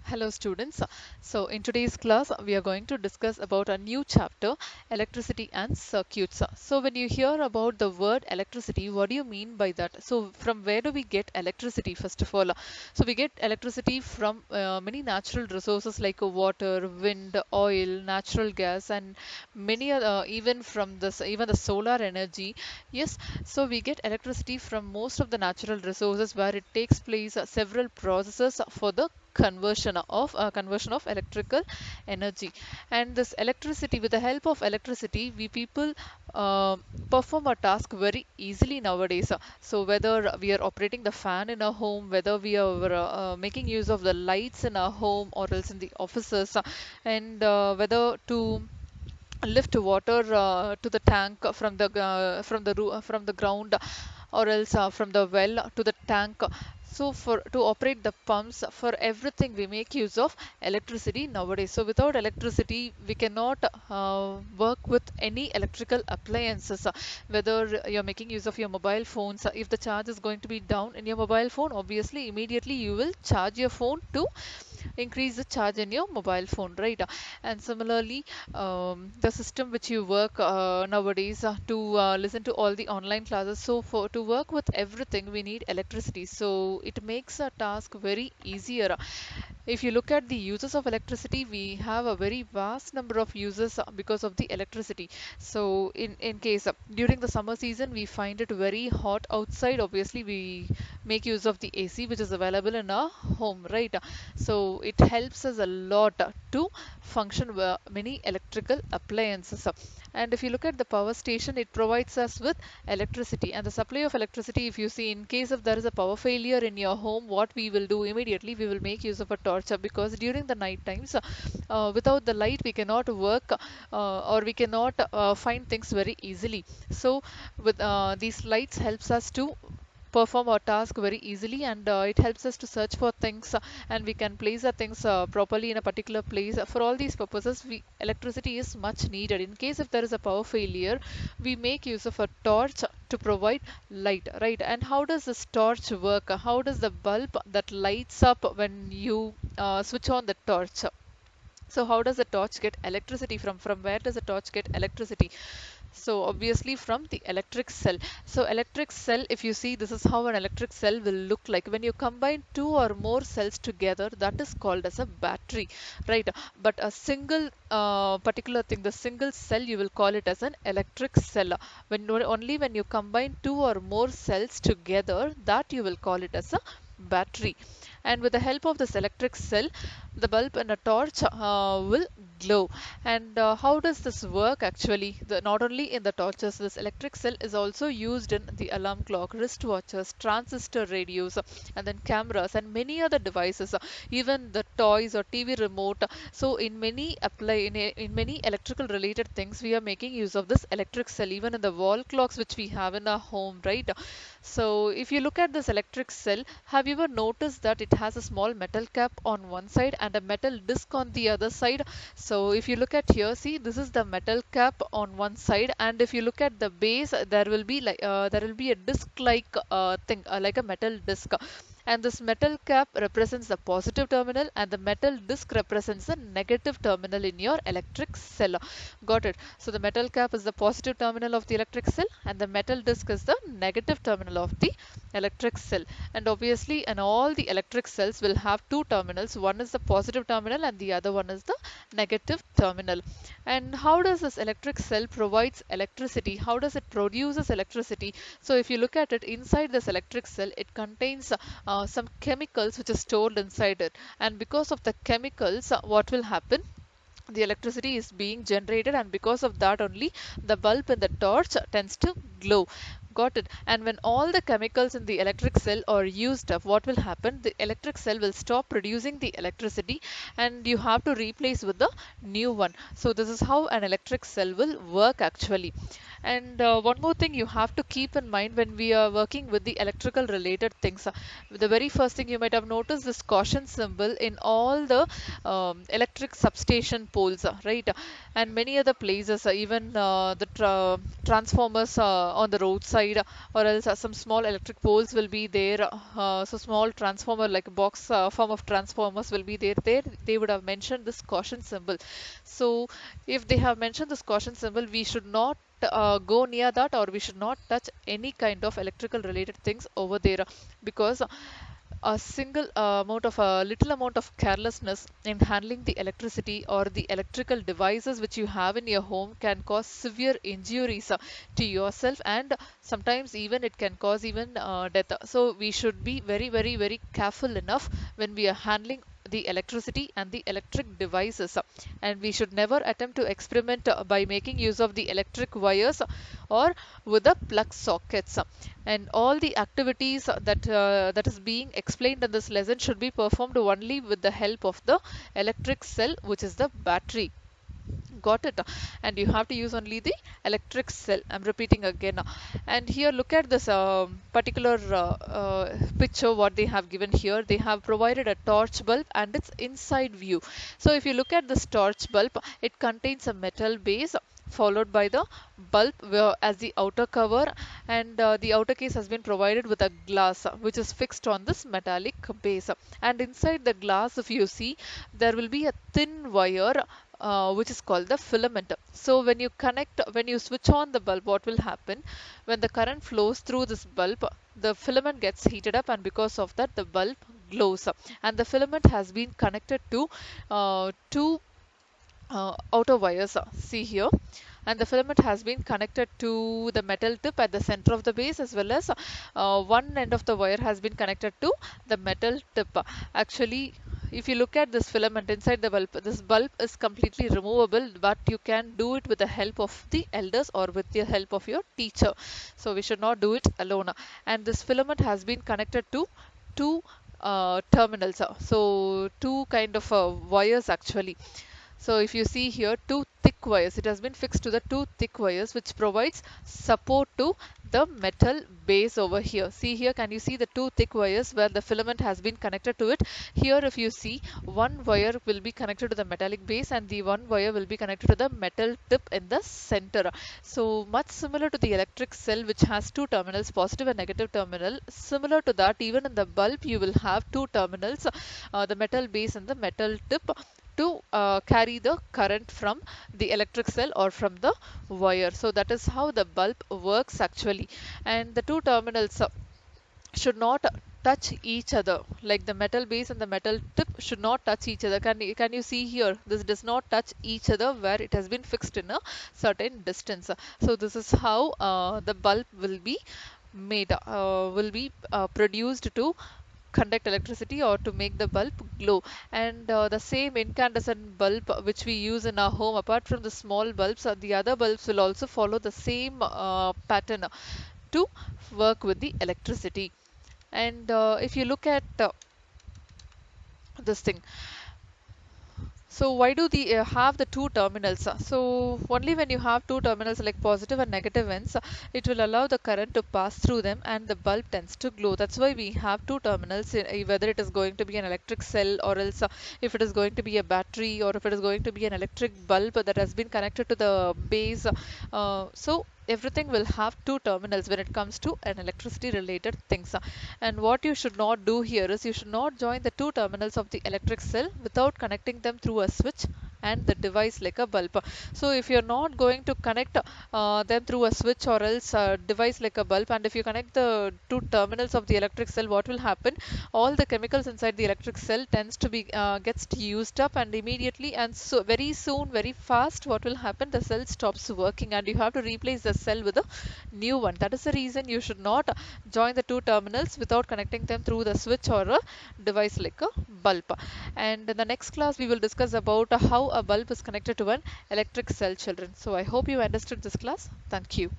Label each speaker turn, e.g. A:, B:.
A: Hello students. So in today's class we are going to discuss about a new chapter, electricity and circuits. So when you hear about the word electricity, what do you mean by that? So from where do we get electricity first of all? So we get electricity from many natural resources like water, wind, oil, natural gas and many other, even from this even the solar energy. Yes, so we get electricity from most of the natural resources where it takes place several processes for the conversion of electrical energy. And this electricity, with the help of electricity, we people uh, perform a task very easily nowadays. So whether we are operating the fan in our home, whether we are making use of the lights in our home or else in the offices, and whether to lift water to the tank from the ground, or else from the well to the tank. So for to operate the pumps, for everything we make use of electricity nowadays. So without electricity we cannot work with any electrical appliances. Whether you're making use of your mobile phones, if the charge is going to be down in your mobile phone, obviously immediately you will charge your phone to increase the charge in your mobile phone, right? And similarly, the system which you work nowadays to listen to all the online classes. So for to work with everything, we need electricity. So it makes a task very easier. If you look at the uses of electricity, we have a very vast number of uses because of the electricity. So in case during the summer season, we find it very hot outside. Obviously, we make use of the AC which is available in our home, right? So it helps us a lot to function many electrical appliances. And if you look at the power station, it provides us with electricity. And the supply of electricity, if you see, in case if there is a power failure in your home, what we will do immediately, we will make use of a torch, because during the night times, without the light, we cannot work or we cannot find things very easily. So with these lights helps us to perform our task very easily, and it helps us to search for things, and we can place the things properly in a particular place. For all these purposes, electricity is much needed. In case if there is a power failure, we make use of a torch to provide light, right? And how does this torch work? How does the bulb that lights up when you switch on the torch? So how does the torch get electricity from where does the torch get electricity? So obviously from the electric cell. So electric cell, if you see, this is how an electric cell will look like. When you combine two or more cells together, that is called as a battery, right? But a single particular thing, the single cell, you will call it as an electric cell. Only when you combine two or more cells together, that you will call it as a battery. And with the help of this electric cell, the bulb and a torch will glow. And how does this work actually? Not only in the torches, this electric cell is also used in the alarm clock, wristwatches, transistor radios, and then cameras and many other devices, even the toys or TV remote. So in many electrical related things, we are making use of this electric cell, even in the wall clocks which we have in our home, right? So if you look at this electric cell, have you ever noticed that it has a small metal cap on one side and a metal disc on the other side? So if you look at here, see, this is the metal cap on one side, and if you look at the base, there will be a disc-like thing, like a metal disc. And this metal cap represents the positive terminal, and the metal disc represents the negative terminal in your electric cell. Got it? So the metal cap is the positive terminal of the electric cell, and the metal disc is the negative terminal of the electric cell. And obviously, and all the electric cells will have two terminals. One is the positive terminal, and the other one is the negative terminal. And how does this electric cell provides electricity? How does it produces electricity? So if you look at it, inside this electric cell, it contains some chemicals which is stored inside it. And because of the chemicals, what will happen? The electricity is being generated, and because of that only, the bulb in the torch tends to glow. Got it? And when all the chemicals in the electric cell are used up, what will happen? The electric cell will stop producing the electricity, and you have to replace with the new one. So this is how an electric cell will work actually. And one more thing you have to keep in mind when we are working with the electrical related things. The very first thing you might have noticed this caution symbol in all the electric substation poles, right? And many other places, even the transformers on the roadside, or else some small electric poles will be there. So small transformer, like a box form of transformers, will be there. There they would have mentioned this caution symbol. So if they have mentioned this caution symbol, we should not go near that, or we should not touch any kind of electrical related things over there, because a single amount of a little amount of carelessness in handling the electricity or the electrical devices which you have in your home can cause severe injuries to yourself, and sometimes even it can cause even death. So we should be very careful enough when we are handling the electricity and the electric devices, and we should never attempt to experiment by making use of the electric wires or with the plug sockets. And all the activities that is being explained in this lesson should be performed only with the help of the electric cell, which is the battery. Got it? And you have to use only the electric cell. I'm repeating again. And here, look at this particular picture, what they have given here. They have provided a torch bulb and its inside view. So if you look at this torch bulb, it contains a metal base followed by the bulb as the outer cover, and the outer case has been provided with a glass which is fixed on this metallic base. And inside the glass, if you see, there will be a thin wire which is called the filament. So when you switch on the bulb, what will happen? When the current flows through this bulb, the filament gets heated up, and because of that, the bulb glows up. And the filament has been connected to two outer wires, see here, and the filament has been connected to the metal tip at the center of the base, as well as one end of the wire has been connected to the metal tip. Actually, if you look at this filament inside the bulb, this bulb is completely removable, but you can do it with the help of the elders or with the help of your teacher. So we should not do it alone. And this filament has been connected to two terminals, so two kind of wires actually. So if you see here, two thick wires, it has been fixed to the two thick wires, which provides support to the metal base over here. See here, can you see the two thick wires where the filament has been connected to it? Here, if you see, one wire will be connected to the metallic base, and the one wire will be connected to the metal tip in the center. So much similar to the electric cell, which has two terminals, positive and negative terminal. Similar to that, even in the bulb, you will have two terminals, the metal base and the metal tip, to carry the current from the electric cell or from the wire. So that is how the bulb works actually. And the two terminals should not touch each other, like the metal base and the metal tip should not touch each other. Can you see here, this does not touch each other where it has been fixed in a certain distance. So this is how the bulb will be made, produced to conduct electricity or to make the bulb glow. And the same incandescent bulb which we use in our home, apart from the small bulbs, the other bulbs will also follow the same pattern to work with the electricity. And if you look at this thing, so why do the have the two terminals? So only when you have two terminals like positive and negative ends, it will allow the current to pass through them and the bulb tends to glow. That's why we have two terminals, whether it is going to be an electric cell, or else if it is going to be a battery, or if it is going to be an electric bulb that has been connected to the base. So everything will have two terminals when it comes to an electricity related things. And what you should not do here is you should not join the two terminals of the electric cell without connecting them through a switch and the device like a bulb. So if you're not going to connect them through a switch or else a device like a bulb, and if you connect the two terminals of the electric cell, what will happen? All the chemicals inside the electric cell tends to be gets used up, and immediately and so very soon, very fast, what will happen? The cell stops working, and you have to replace the cell with a new one. That is the reason you should not join the two terminals without connecting them through the switch or a device like a bulb. And in the next class, we will discuss about how a bulb is connected to an electric cell, children. So I hope you understood this class. Thank you.